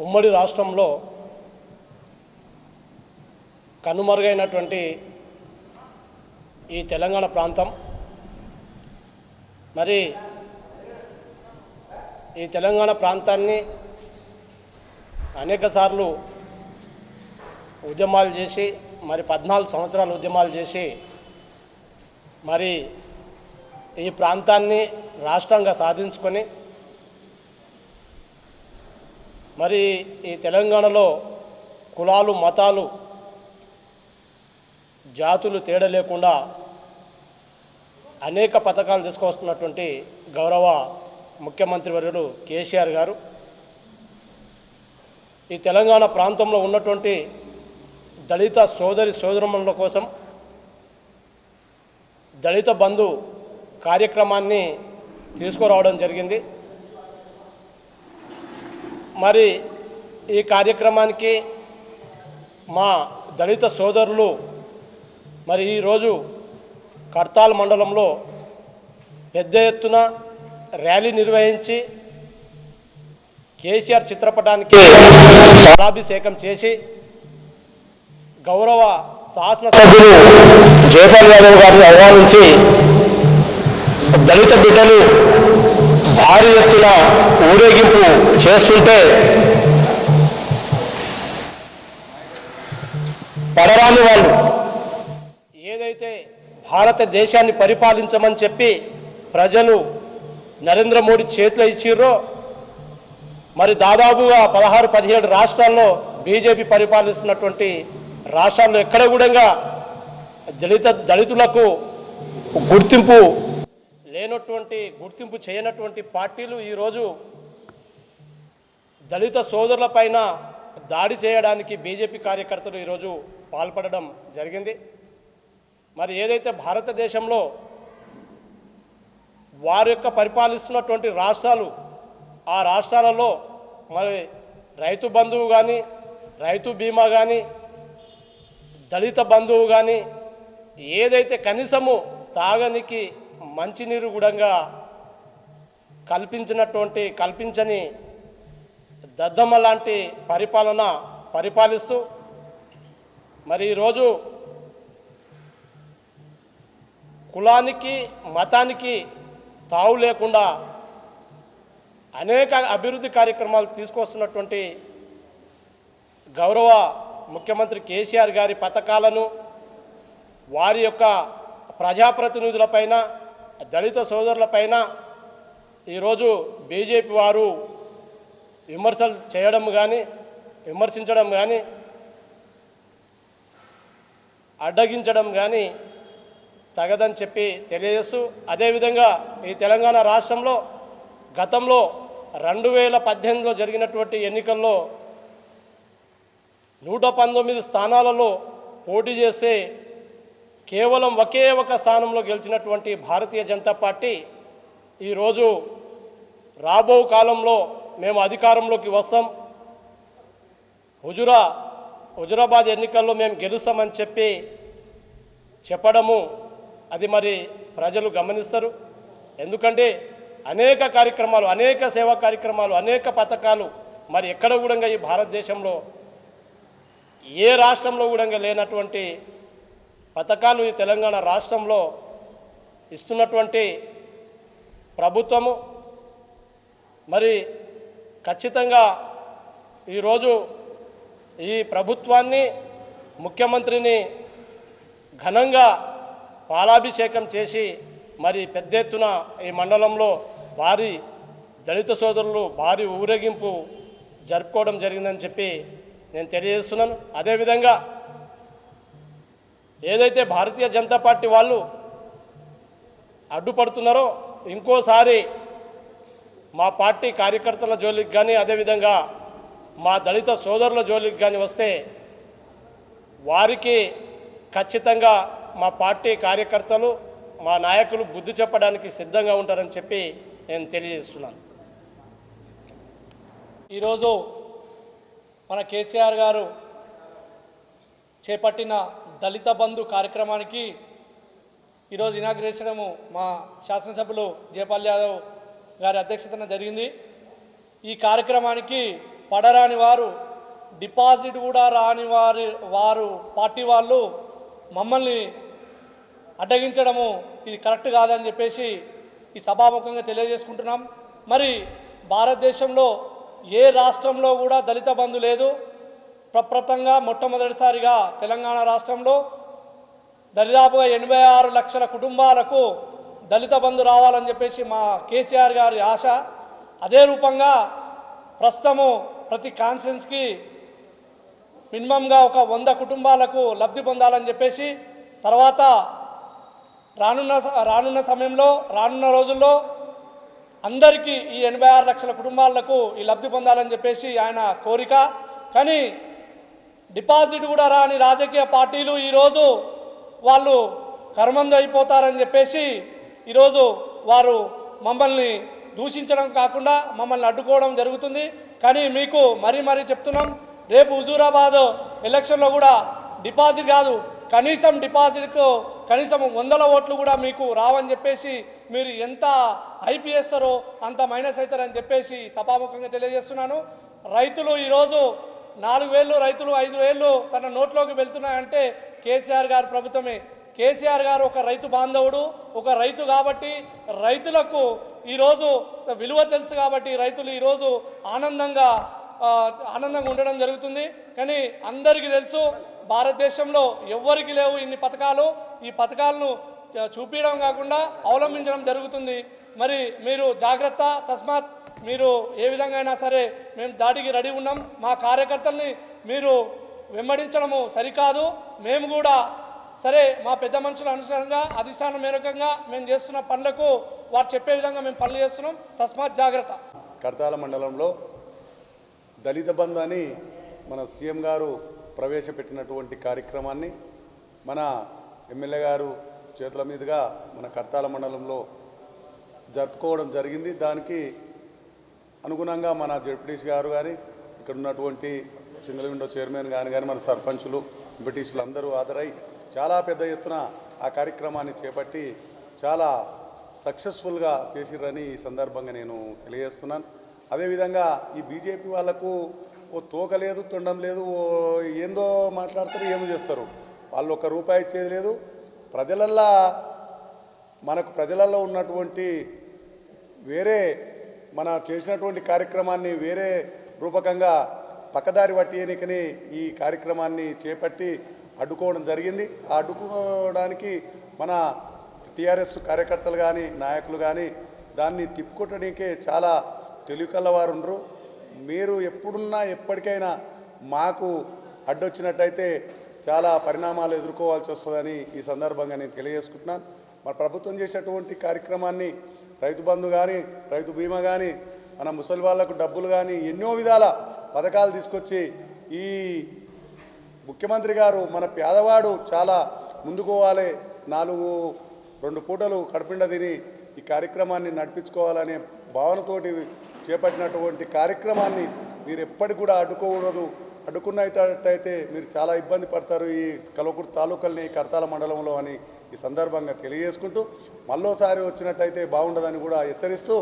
ఉమ్మడి రాష్ట్రంలో కనుమరుగైనటువంటి ఈ తెలంగాణ ప్రాంతం మరి ఈ తెలంగాణ ప్రాంతాన్ని అనేకసార్లు ఉద్యమాలు చేసి మరి 14 సంవత్సరాలు ఉద్యమాలు చేసి మరి ఈ ప్రాంతాన్ని రాష్ట్రంగా సాధించుకొని మరి ఈ తెలంగాణలో కులాలు మతాలు జాతులు తేడా లేకుండా అనేక పథకాలు తీసుకొస్తున్నటువంటి గౌరవ ముఖ్యమంత్రి వర్యులు కేసీఆర్ గారు ఈ తెలంగాణ ప్రాంతంలో ఉన్నటువంటి దళిత సోదరుల కోసం దళిత బంధు కార్యక్రమాన్ని తీసుకురావడం జరిగింది. మరి ఈ కార్యక్రమానికి మా దళిత సోదరులు మరి ఈరోజు కర్తాల్ మండలంలో పెద్ద ఎత్తున ర్యాలీ నిర్వహించి కేసీఆర్ చిత్రపటానికి పాలాభిషేకం చేసి గౌరవ శాసనసభ్యులు జయపాల్ యాదవ్ గారిని ఆహ్వానించి దళిత బిడ్డలు భారీ ఎత్తున ఊరేగింపు చేస్తుంటే పడరాని వాళ్ళు ఏదైతే భారతదేశాన్ని పరిపాలించమని చెప్పి ప్రజలు నరేంద్ర మోడీ చేతిలో ఇచ్చిర్రో మరి దాదాపుగా 16-17 రాష్ట్రాల్లో బీజేపీ పరిపాలిస్తున్నటువంటి రాష్ట్రాల్లో ఎక్కడ కూడా దళితులకు గుర్తింపు చేయనటువంటి పార్టీలు ఈరోజు దళిత సోదరులపైన దాడి చేయడానికి బీజేపీ కార్యకర్తలు ఈరోజు పాల్పడడం జరిగింది. మరి ఏదైతే భారతదేశంలో వారి యొక్క పరిపాలిస్తున్నటువంటి రాష్ట్రాలు ఆ రాష్ట్రాలలో మరి రైతు బంధువు కానీ రైతు బీమా కానీ దళిత బంధువు కానీ ఏదైతే కనీసము తాగనికి మంచినీరు కూడా కల్పించని దద్దమ్మ లాంటి పరిపాలిస్తూ మరి ఈరోజు కులానికి మతానికి తావు లేకుండా అనేక అభివృద్ధి కార్యక్రమాలు తీసుకొస్తున్నటువంటి గౌరవ ముఖ్యమంత్రి కేసీఆర్ గారి పథకాలను వారి యొక్క ప్రజాప్రతినిధులపైన దళిత సోదరులపైన ఈరోజు బీజేపీ వారు విమర్శించడం కానీ అడ్డగించడం కానీ తగదని చెప్పి తెలియజేస్తూ అదేవిధంగా ఈ తెలంగాణ రాష్ట్రంలో గతంలో 2018లో జరిగినటువంటి ఎన్నికల్లో 119 స్థానాలలో పోటీ చేస్తే కేవలం ఒకే ఒక స్థానంలో గెలిచినటువంటి భారతీయ జనతా పార్టీ ఈరోజు రాబో కాలంలో మేము అధికారంలోకి వస్తాం, హుజురాబాద్ ఎన్నికల్లో మేము గెలుస్తామని చెప్పడము అది మరి ప్రజలు గమనిస్తారు. ఎందుకంటే అనేక కార్యక్రమాలు, అనేక సేవా కార్యక్రమాలు, అనేక పథకాలు మరి ఎక్కడ కూడా ఈ భారతదేశంలో ఏ రాష్ట్రంలో కూడా లేనటువంటి పథకాలు ఈ తెలంగాణ రాష్ట్రంలో ఇస్తున్నటువంటి ప్రభుత్వము మరి ఖచ్చితంగా ఈరోజు ఈ ప్రభుత్వాన్ని ముఖ్యమంత్రిని ఘనంగా పాలాభిషేకం చేసి మరి పెద్ద ఎత్తున ఈ మండలంలో భారీ దళిత సోదరులు భారీ ఊరేగింపు జరుపుకోవడం జరిగిందని చెప్పి నేను తెలియజేస్తున్నాను. అదేవిధంగా ఏదైతే భారతీయ జనతా పార్టీ వాళ్ళు అడ్డుపడుతున్నారో ఇంకోసారి మా పార్టీ కార్యకర్తల జోలికి కానీ అదేవిధంగా మా దళిత సోదరుల జోలికి కానీ వస్తే వారికి ఖచ్చితంగా మా పార్టీ కార్యకర్తలు మా నాయకులు బుద్ధి చెప్పడానికి సిద్ధంగా ఉంటారని చెప్పి నేను తెలియజేస్తున్నాను. ఈరోజు మన కేసీఆర్ గారు చేపట్టిన దళిత బంధు కార్యక్రమానికి ఈరోజు ఇనాగ్రేషనము మా శాసనసభ్యులు జయపాల్ యాదవ్ గారి అధ్యక్షతన జరిగింది. ఈ కార్యక్రమానికి పడరాని వారు, డిపాజిట్ కూడా రాని వారు పార్టీ వాళ్ళు మమ్మల్ని అడ్డగించడము ఇది కరెక్ట్ కాదని చెప్పేసి ఈ సభాముఖంగా తెలియజేసుకుంటున్నాం. మరి భారతదేశంలో ఏ రాష్ట్రంలో కూడా దళిత బంధు లేదు. ప్రప్రథంగా మొట్టమొదటిసారిగా తెలంగాణ రాష్ట్రంలో దరిదాపుగా 86 లక్షల కుటుంబాలకు దళిత బంధు రావాలని చెప్పేసి మా కేసీఆర్ గారి ఆశ. అదే రూపంగా ప్రస్తుతము ప్రతి కాన్స్టిట్యున్సీకి మినిమంగా ఒక 100 కుటుంబాలకు లబ్ధి పొందాలని చెప్పేసి, తర్వాత రానున్న సమయంలో రానున్న రోజుల్లో అందరికీ ఈ 86 లక్షల కుటుంబాలకు ఈ లబ్ధి పొందాలని చెప్పేసి ఆయన కోరిక. కానీ డిపాజిట్ కూడా రాని రాజకీయ పార్టీలు ఈరోజు వాళ్ళు కర్మందు అయిపోతారని చెప్పేసి ఈరోజు వారు మమ్మల్ని దూషించడం కాకుండా మమ్మల్ని అడ్డుకోవడం జరుగుతుంది. కానీ మీకు మరీ చెప్తున్నాం, రేపు హుజూరాబాద్ ఎలక్షన్లో కూడా డిపాజిట్ కాదు, కనీసం డిపాజిట్కు కనీసం 100 ఓట్లు కూడా మీకు రావని చెప్పేసి మీరు ఎంత హైప్ చేస్తారో అంత మైనస్ అవుతారని చెప్పేసి సభాముఖంగా తెలియజేస్తున్నాను. రైతులు ఈరోజు 4,000 రైతులు 5,000 తన నోట్లోకి వెళ్తున్నాయంటే కేసీఆర్ గారు ప్రభుత్వమే. కేసీఆర్ గారు ఒక రైతు బాంధవుడు, ఒక రైతు కాబట్టి రైతులకు ఈరోజు విలువ తెలుసు కాబట్టి రైతులు ఈరోజు ఆనందంగా ఉండడం జరుగుతుంది. కానీ అందరికీ తెలుసు భారతదేశంలో ఎవ్వరికి లేవు ఇన్ని పథకాలు. ఈ పథకాలను చూపించడం కాకుండా అవలంబించడం జరుగుతుంది. మరి మీరు జాగ్రత్త, తస్మాత్ మీరు ఏ విధంగా అయినా సరే మేము దాడికి రెడీ ఉన్నాం. మా కార్యకర్తల్ని మీరు వెంబడించడము సరికాదు. మేము కూడా సరే మా పెద్ద మనుషుల అనుసారంగా అధిష్టానం మేరకంగా మేము చేస్తున్న పనులకు వారు చెప్పే విధంగా మేము పనులు చేస్తున్నాం. తస్మాత్ జాగ్రత్త. కర్తాల మండలంలో దళిత బంధు అని మన సీఎం గారు ప్రవేశపెట్టినటువంటి కార్యక్రమాన్ని మన ఎమ్మెల్యే గారు చేతుల మీదుగా మన కర్తాల మండలంలో జరుపుకోవడం జరిగింది. దానికి అనుగుణంగా మన జెడ్పీటీసీ గారు కానీ ఇక్కడ ఉన్నటువంటి సింగిల్ విండో చైర్మన్ కానీ మన సర్పంచులు ఎంపీటీసీలు అందరూ హాజరై చాలా పెద్ద ఎత్తున ఆ కార్యక్రమాన్ని చేపట్టి చాలా సక్సెస్ఫుల్గా చేసిర్రని ఈ సందర్భంగా నేను తెలియజేస్తున్నాను. అదేవిధంగా ఈ బీజేపీ వాళ్లకు ఓ తోక లేదు, తొండం లేదు, ఓ ఏందో మాట్లాడతారు, ఏమో చేస్తారు. వాళ్ళు ₹1 ఇచ్చేది లేదు. ప్రజలల్లో ఉన్నటువంటి వేరే మన చేసినటువంటి కార్యక్రమాన్ని వేరే రూపకంగా పక్కదారి పట్టేయనికని ఈ కార్యక్రమాన్ని చేపట్టి అడ్డుకోవడం జరిగింది. ఆ అడ్డుకోవడానికి మన టీఆర్ఎస్ కార్యకర్తలు కానీ నాయకులు కానీ దాన్ని తిప్పుకొట్టడానికే చాలా తెలివికల్లవారు ఉండరు. మీరు ఎప్పుడున్నా ఎప్పటికైనా మాకు అడ్డొచ్చినట్టయితే చాలా పరిణామాలు ఎదుర్కోవాల్సి వస్తుందని ఈ సందర్భంగా నేను తెలియజేసుకుంటున్నాను. మరి ప్రభుత్వం చేసేటువంటి కార్యక్రమాన్ని రైతు బంధు కానీ రైతు బీమా కానీ మన ముసలి వాళ్లకు డబ్బులు కానీ ఎన్నో విధాల పథకాలు తీసుకొచ్చి ఈ ముఖ్యమంత్రి గారు మన పేదవాడు చాలా ముందుకోవాలి, 2 పూటలు కడుపుండ తిని ఈ కార్యక్రమాన్ని నడిపించుకోవాలనే భావనతోటి చేపట్టినటువంటి కార్యక్రమాన్ని మీరు ఎప్పటికి కూడా అడ్డుకోకూడదు. అడ్డుకున్నట్టయితే మీరు చాలా ఇబ్బంది పడతారు ఈ కల్వకుర్తి తాలూకాలని కర్తాల మండలంలో అని ఈ సందర్భంగా తెలియజేసుకుంటూ మళ్ళోసారి వచ్చినట్టయితే బాగుండదని కూడా హెచ్చరిస్తూ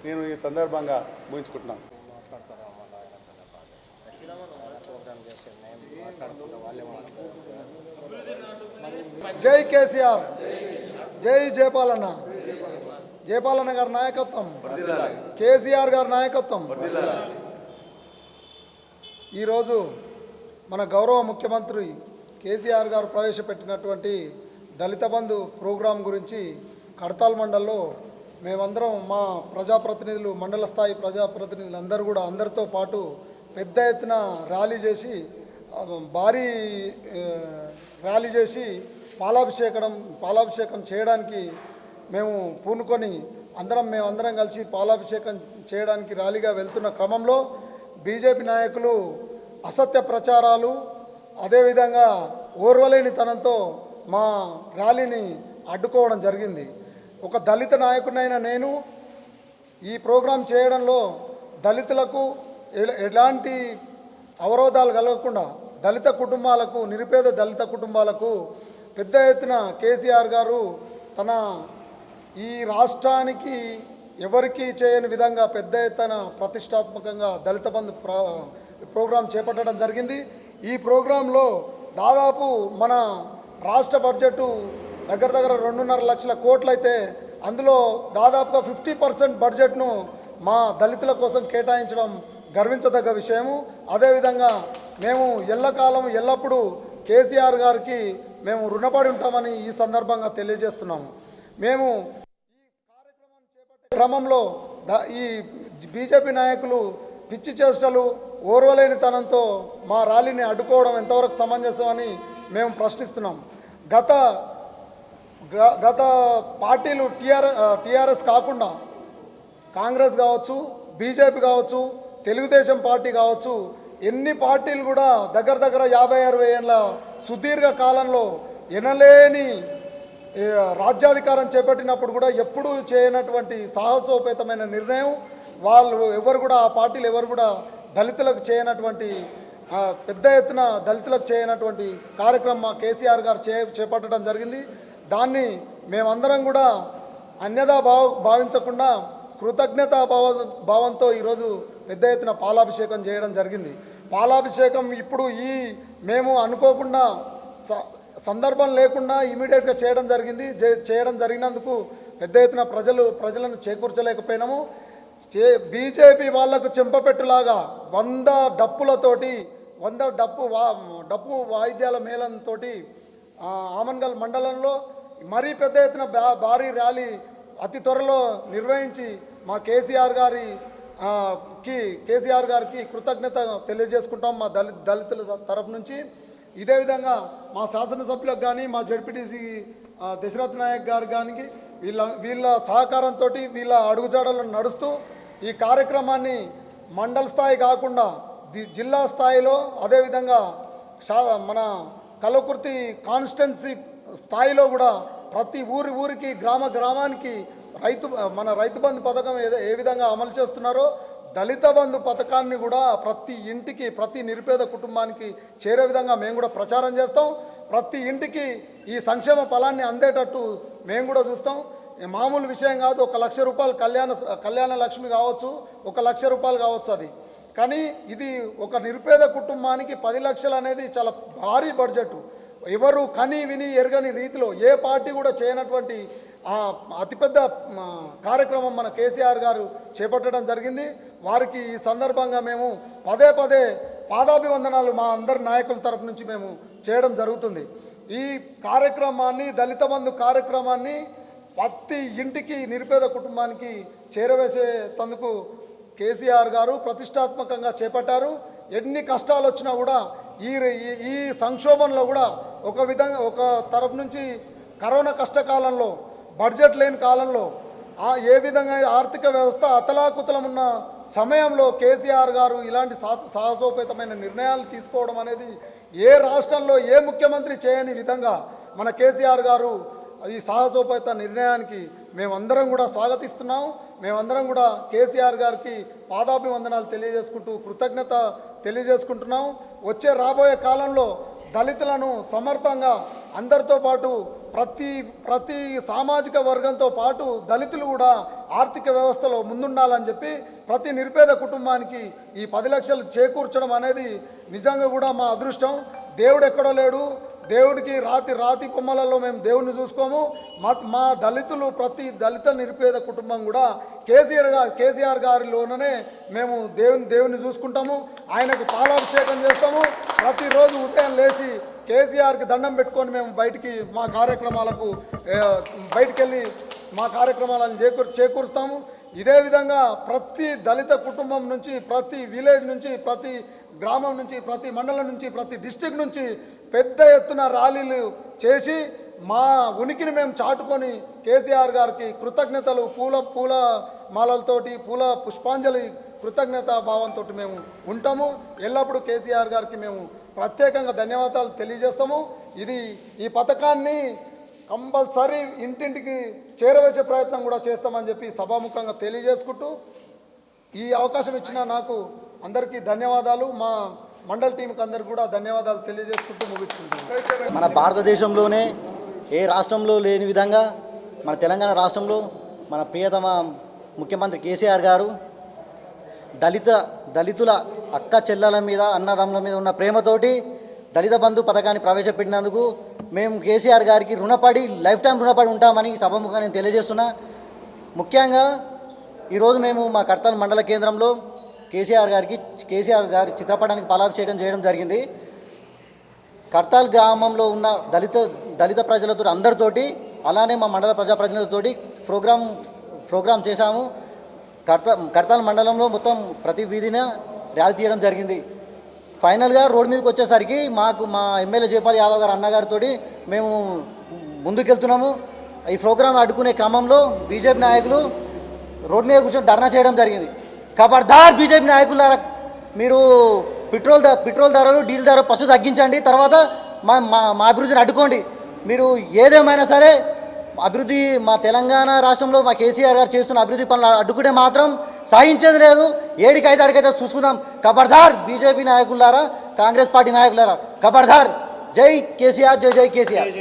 నేను ఈ సందర్భంగా ముగించుకుంటున్నాను. జై కేసీఆర్, జై జయపాలన్న, జయపాలన్న గారి నాయకత్వం, కేసీఆర్ గారి నాయకత్వం. ఈరోజు మన గౌరవ ముఖ్యమంత్రి కేసీఆర్ గారు ప్రవేశపెట్టినటువంటి దళిత బంధు ప్రోగ్రాం గురించి కడతాల్ మండల్లో మేమందరం మా ప్రజాప్రతినిధులు, మండల స్థాయి ప్రజాప్రతినిధులు అందరూ కూడా అందరితో పాటు పెద్ద ఎత్తున భారీ ర్యాలీ చేసి పాలాభిషేకం చేయడానికి మేము పూనుకొని మేమందరం కలిసి పాలాభిషేకం చేయడానికి ర్యాలీగా వెళ్తున్న క్రమంలో బీజేపీ నాయకులు అసత్య ప్రచారాలు, అదేవిధంగా ఓర్వలేనితనంతో మా ర్యాలీని అడ్డుకోవడం జరిగింది. ఒక దళిత నాయకునైన నేను ఈ ప్రోగ్రాం చేయడంలో దళితులకు ఎలాంటి అవరోధాలు కలగకుండా దళిత కుటుంబాలకు, నిరుపేద దళిత కుటుంబాలకు పెద్ద ఎత్తున కేసీఆర్ గారు తన ఈ రాష్ట్రానికి ఎవరికీ చేయని విధంగా పెద్ద ఎత్తున ప్రతిష్టాత్మకంగా దళిత బంధు ప్రోగ్రాం చేపట్టడం జరిగింది. ఈ ప్రోగ్రాంలో దాదాపు మన రాష్ట్ర బడ్జెట్ దగ్గర 2.5 లక్షల కోట్లయితే అందులో దాదాపుగా 50% బడ్జెట్ను మా దళితుల కోసం కేటాయించడం గర్వించదగ్గ విషయము. అదేవిధంగా మేము ఎల్లకాలం ఎల్లప్పుడూ కేసీఆర్ గారికి మేము రుణపడి ఉంటామని ఈ సందర్భంగా తెలియజేస్తున్నాము. మేము ఈ కార్యక్రమాన్ని చేపట్టే క్రమంలో ఈ బీజేపీ నాయకులు పిచ్చి చేష్టలు ఓర్వలేనితనంతో మా ర్యాలీని అడ్డుకోవడం ఎంతవరకు సమంజసమని మేము ప్రశ్నిస్తున్నాం. గత పార్టీలు టీఆర్ఎస్ కాకుండా కాంగ్రెస్ కావచ్చు, బీజేపీ కావచ్చు, తెలుగుదేశం పార్టీ కావచ్చు, ఎన్ని పార్టీలు కూడా దగ్గర 50-60 ఏళ్ళ సుదీర్ఘ కాలంలో ఎనలేని రాజ్యాధికారం చేపట్టినప్పుడు కూడా ఎప్పుడూ చేయనటువంటి సాహసోపేతమైన నిర్ణయం వాళ్ళు ఎవరు కూడా ఆ పార్టీలు ఎవరు కూడా దళితులకు చేయనటువంటి పెద్ద ఎత్తున దళితులకు చేయనటువంటి కార్యక్రమం కేసీఆర్ గారు చేపట్టడం జరిగింది. దాన్ని మేమందరం కూడా అన్యదా భావించకుండా కృతజ్ఞతా భావంతో ఈరోజు పెద్ద ఎత్తున పాలాభిషేకం చేయడం జరిగింది. పాలాభిషేకం ఇప్పుడు మేము అనుకోకుండా సందర్భం లేకుండా ఇమీడియట్గా చేయడం జరిగింది. చేయడం జరిగినందుకు పెద్ద ఎత్తున ప్రజలను చేకూర్చలేకపోయినాము. బీజేపీ వాళ్లకు చెంపపెట్టులాగా 100 డప్పులతోటి 100 డప్పు వాయిద్యాల మేళంతో ఆమన్గల్ మండలంలో మరీ పెద్ద ఎత్తున భారీ ర్యాలీ అతి త్వరలో నిర్వహించి మా కేసీఆర్ గారికి కృతజ్ఞత తెలియజేసుకుంటాం మా దళితుల తరఫు నుంచి. ఇదే విధంగా మా శాసనసభ్యులకు కానీ మా జడ్పీటీసీ దశరథ్ నాయక్ గారు కానీ వీళ్ళ సహకారంతో వీళ్ళ అడుగుజాడలను నడుస్తూ ఈ కార్యక్రమాన్ని మండల స్థాయి కాకుండా జిల్లా స్థాయిలో అదేవిధంగా మన కల్వకుర్తి కాన్స్టిట్యున్సీ స్థాయిలో కూడా ప్రతి ఊరికి గ్రామానికి మన రైతు బంధు పథకం ఏ విధంగా అమలు చేస్తున్నారో దళిత బంధు పథకాన్ని కూడా ప్రతి ఇంటికి ప్రతి నిరుపేద కుటుంబానికి చేరే విధంగా మేము కూడా ప్రచారం చేస్తాం. ప్రతి ఇంటికి ఈ సంక్షేమ ఫలాన్ని అందేటట్టు మేము కూడా చూస్తాం. మామూలు విషయం కాదు. 1 లక్ష రూపాయలు కళ్యాణ లక్ష్మి కావచ్చు, 1 లక్ష రూపాయలు కావచ్చు అది. కానీ ఇది ఒక నిరుపేద కుటుంబానికి 10 లక్షలు అనేది చాలా భారీ బడ్జెట్. ఎవరు కని విని ఎరగని రీతిలో ఏ పార్టీ కూడా చేయనటువంటి అతిపెద్ద కార్యక్రమం మన కేసీఆర్ గారు చేపట్టడం జరిగింది. వారికి ఈ సందర్భంగా మేము పదే పాదాభివందనాలు మా అందరి నాయకుల తరఫు నుంచి మేము చేయడం జరుగుతుంది. ఈ కార్యక్రమాన్ని దళిత బంధు కార్యక్రమాన్ని ప్రతి ఇంటికి నిరుపేద కుటుంబానికి చేరవేసేందుకు కేసీఆర్ గారు ప్రతిష్టాత్మకంగా చేపట్టారు. ఎన్ని కష్టాలు వచ్చినా కూడా ఈ సంక్షోభంలో కూడా ఒక తరఫు నుంచి కరోనా కష్టకాలంలో బడ్జెట్ లేని కాలంలో ఏ విధంగా ఆర్థిక వ్యవస్థ అతలాకుతలం ఉన్న సమయంలో కేసీఆర్ గారు ఇలాంటి సాహసోపేతమైన నిర్ణయాలు తీసుకోవడం అనేది ఏ రాష్ట్రంలో ఏ ముఖ్యమంత్రి చేయని విధంగా మన కేసీఆర్ గారు ఈ సాహసోపేత నిర్ణయానికి మేమందరం కూడా స్వాగతిస్తున్నాం. మేమందరం కూడా కేసీఆర్ గారికి పాదాభివందనాలు తెలియజేసుకుంటూ కృతజ్ఞత తెలియజేసుకుంటున్నాం. రాబోయే కాలంలో దళితులను సమర్థంగా అందరితో పాటు ప్రతి సామాజిక వర్గంతో పాటు దళితులు కూడా ఆర్థిక వ్యవస్థలో ముందుండాలని చెప్పి ప్రతి నిరుపేద కుటుంబానికి ఈ 10 లక్షలు చేకూర్చడం అనేది నిజంగా కూడా మా అదృష్టం. దేవుడు ఎక్కడో లేడు. దేవుడికి రాతి కొమ్మలలో మేము దేవుడిని చూసుకోము. మా దళితులు ప్రతి దళిత నిరుపేద కుటుంబం కూడా కేసీఆర్ గారిలోనే మేము దేవుని చూసుకుంటాము. ఆయనకు పాలాభిషేకం చేస్తాము. ప్రతిరోజు ఉదయం లేచి కేసీఆర్కి దండం పెట్టుకొని మేము మా కార్యక్రమాలకు బయటికెళ్ళి మా కార్యక్రమాలను చేకూరుస్తాము. ఇదే విధంగా ప్రతి దళిత కుటుంబం నుంచి ప్రతి విలేజ్ నుంచి ప్రతి గ్రామం నుంచి ప్రతి మండలం నుంచి ప్రతి డిస్టిక్ నుంచి పెద్ద ఎత్తున ర్యాలీలు చేసి మా ఉనికిని మేము చాటుకొని కేసీఆర్ గారికి కృతజ్ఞతలు పూల మాలలతోటి పూల పుష్పాంజలి కృతజ్ఞతా భావంతో మేము ఉంటాము. ఎల్లప్పుడూ కేసీఆర్ గారికి మేము ప్రత్యేకంగా ధన్యవాదాలు తెలియజేస్తాము. ఈ పథకాన్ని కంపల్సరీ ఇంటింటికి చేరవేసే ప్రయత్నం కూడా చేస్తామని చెప్పి సభాముఖంగా తెలియజేసుకుంటూ ఈ అవకాశం ఇచ్చిన నాకు అందరికీ ధన్యవాదాలు. మా మండల టీంకి అందరికీ కూడా ధన్యవాదాలు తెలియజేసుకుంటూ ముగించుకుంటున్నాను. మన భారతదేశంలోనే ఏ రాష్ట్రంలో లేని విధంగా మన తెలంగాణ రాష్ట్రంలో మన ప్రియతమ ముఖ్యమంత్రి కేసీఆర్ గారు దళితుల అక్క చెల్లెల మీద అన్నదమ్ముల మీద ఉన్న ప్రేమతోటి దళిత బంధు పథకాన్ని ప్రవేశపెట్టినందుకు మేము కేసీఆర్ గారికి లైఫ్ టైం రుణపడి ఉంటామని సభముగా నేను తెలియజేస్తున్నా. ముఖ్యంగా ఈరోజు మేము మా కర్తాల్ మండల కేంద్రంలో కేసీఆర్ గారి చిత్రపటానికి పాలాభిషేకం చేయడం జరిగింది. కర్తాల్ గ్రామంలో ఉన్న దళిత ప్రజలతో అందరితోటి అలానే మా మండల ప్రజాప్రతినిధులతోటి ప్రోగ్రామ్ చేశాము. కర్తాల్ మండలంలో మొత్తం ప్రతి వీధిన ర్యాలీ తీయడం జరిగింది. ఫైనల్గా రోడ్ మీదకి వచ్చేసరికి మా ఎమ్మెల్యే జయపాల్ యాదవ్ గారు అన్నగారితో మేము ముందుకెళ్తున్నాము. ఈ ప్రోగ్రాం అడ్డుకునే క్రమంలో బీజేపీ నాయకులు రోడ్ మీద కూర్చొని ధర్నా చేయడం జరిగింది. ఖబర్దార్ బీజేపీ నాయకులారా, మీరు పెట్రోల్ ధరలు డీజిల్ ధర ఫస్ట్ తగ్గించండి, తర్వాత మా అభివృద్ధిని అడ్డుకోండి. మీరు ఏదేమైనా సరే అభివృద్ధి మా తెలంగాణ రాష్ట్రంలో మా కేసీఆర్ గారు చేస్తున్న అభివృద్ధి పనులు అడ్డుకుంటే మాత్రం సహించేది లేదు. ఏడికైతే అడిగైతే చూసుకుందాం. ఖబర్దార్ బీజేపీ నాయకులారా, కాంగ్రెస్ పార్టీ నాయకులారా, ఖబర్దార్. జై కేసీఆర్, జై జై కేసీఆర్.